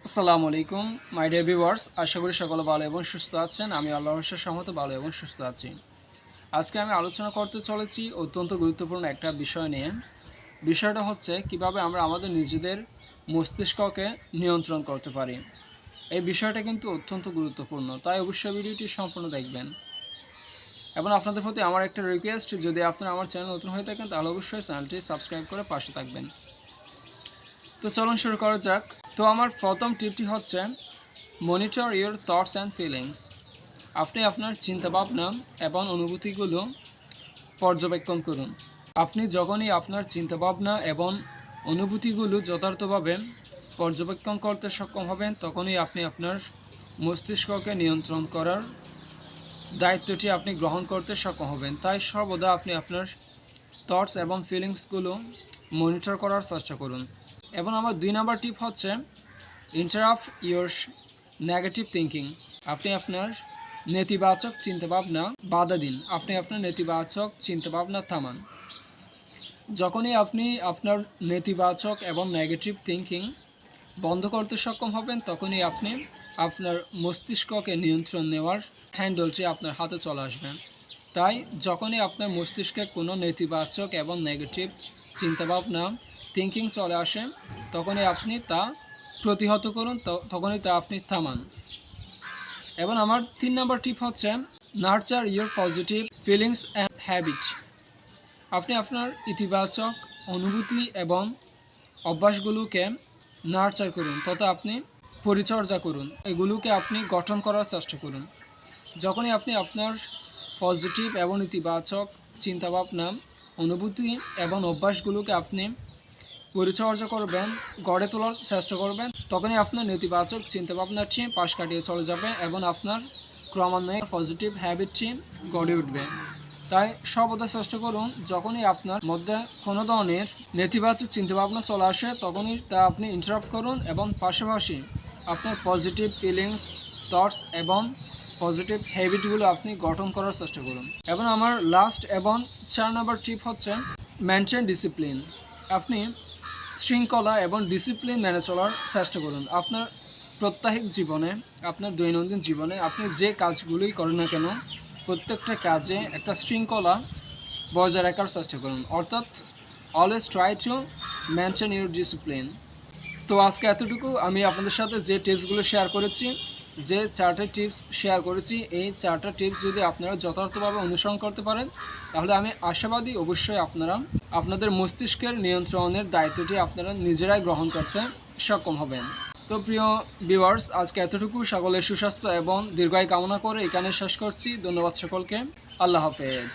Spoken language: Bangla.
আসসালামু আলাইকুম মাই ডিয়ার ভিউয়ার্স, আশা করি সকলে ভালো এবং সুস্থ আছেন। আমি আল্লাহর রহমতে সহমতে ভালো এবং সুস্থ আছি। আজকে আমি আলোচনা করতে চলেছি অত্যন্ত গুরুত্বপূর্ণ একটা বিষয় নিয়ে। বিষয়টা হচ্ছে কিভাবে আমরা আমাদের নিজেদের মস্তিষ্ককে নিয়ন্ত্রণ করতে পারি। এই বিষয়টা কিন্তু অত্যন্ত গুরুত্বপূর্ণ, তাই অবশ্যই ভিডিওটি সম্পূর্ণ দেখবেন। এবং আপনাদের প্রতি আমার একটা রিকোয়েস্ট, যদি আপনারা আমার চ্যানেল নতুন হয়ে থাকেন তাহলে অবশ্যই চ্যানেলটি সাবস্ক্রাইব করে পাশে থাকবেন। তো চলুন শুরু করা যাক। তো আমার প্রথম টিপটি হচ্ছে monitor your thoughts and feelings. আপনি আপনার চিন্তাভাবনা এবং অনুভূতিগুলো পর্যবেক্ষণ করুন। আপনি যখনই আপনার চিন্তাভাবনা এবং অনুভূতিগুলো যথার্থভাবে পর্যবেক্ষণ করতে সক্ষম হবেন, তখনই আপনি আপনার মস্তিষ্ককে নিয়ন্ত্রণ করার দায়িত্বটি আপনি গ্রহণ করতে সক্ষম হবেন। তাই সর্বদা আপনি আপনার থটস এবং ফিলিংসগুলো মনিটর করার চেষ্টা করুন। এবং আমার 2 নম্বর টিপ হচ্ছে ইন্টারাপ্ট ইউর নেগেটিভ থিঙ্কিং। আপনি আপনার নেতিবাচক চিন্তাভাবনা বাধা দিন। আপনি আপনার নেতিবাচক চিন্তাভাবনা থামান। যখনই আপনি আপনার নেতিবাচক এবং নেগেটিভ থিঙ্কিং বন্ধ করতে সক্ষম হবেন, তখনই আপনি আপনার মস্তিষ্ককে নিয়ন্ত্রণ নেওয়ার হ্যান্ডেলটি আপনার হাতে চলে আসবেন। তাই যখনই আপনার মস্তিষ্কে কোনো নেতিবাচক এবং নেগেটিভ চিন্তাভাবনা থিঙ্কিং চলে আসে, তখনই আপনি তা প্রতিহত করুন, তখনই তা আপনি থামান। এবং আমার 3 নম্বর টিপ হচ্ছে nurture your positive feelings and habit. আপনি আপনার ইতিবাচক অনুভূতি এবং অভ্যাসগুলোকে নার্চার করুন, তথা আপনি পরিচর্যা করুন, এগুলোকে আপনি গঠন করার চেষ্টা করুন। যখনই আপনি আপনার পজিটিভ এবং ইতিবাচক চিন্তাভাবনা, অনুভূতি এবং অভ্যাসগুলোকে আপনি পরিচর্যা করবেন, গড়ে তোলার চেষ্টা করবেন, তখনই আপনার নেতিবাচক চিন্তাভাবনাটি পাশ কাটিয়ে চলে যাবে এবং আপনার ক্রমান্বয়ে পজিটিভ হ্যাবিটটি গড়ে উঠবে। তাই সর্বদা চেষ্টা করুন, যখনই আপনার মধ্যে কোনো ধরনের নেতিবাচক চিন্তাভাবনা চলে আসে, তখনই তা আপনি ইন্টারাপ্ট করুন এবং পাশাপাশি আপনার পজিটিভ ফিলিংস, থটস এবং পজিটিভ হ্যাবিটগুলো আপনি গঠন করার চেষ্টা করুন। এবং আমার লাস্ট এবং 4 নম্বর টিপ হচ্ছে মেনটেন ডিসিপ্লিন। আপনি শৃঙ্খলা এবং ডিসিপ্লিন মেনে চলার চেষ্টা করুন। আপনার প্রত্যেক জীবনে, আপনার দৈনন্দিন জীবনে আপনি যে কাজগুলোই করেন না কেন, প্রত্যেকটা কাজে একটা শৃঙ্খলা বজায় রাখার চেষ্টা করুন। অর্থাৎ always try to maintain your discipline. তো আজকে এতটুকু। আমি আপনাদের সাথে যে টিপসগুলো শেয়ার করেছি, যে 4টা টিপস শেয়ার করেছি, এই 4টা টিপস যদি আপনারা যথার্থভাবে অনুসরণ করতে পারেন, তাহলে আমি আশাবাদী অবশ্যই আপনারা আপনাদের মস্তিষ্কের নিয়ন্ত্রণের দায়িত্বটি আপনারা নিজেরাই গ্রহণ করতে সক্ষম হবেন। তো প্রিয় ভিউয়ার্স, আজকে এতটুকু। সকলের সুস্বাস্থ্য এবং দীর্ঘায়ু কামনা করে এখানে শেষ করছি। ধন্যবাদ সকলকে। আল্লাহ হাফেজ।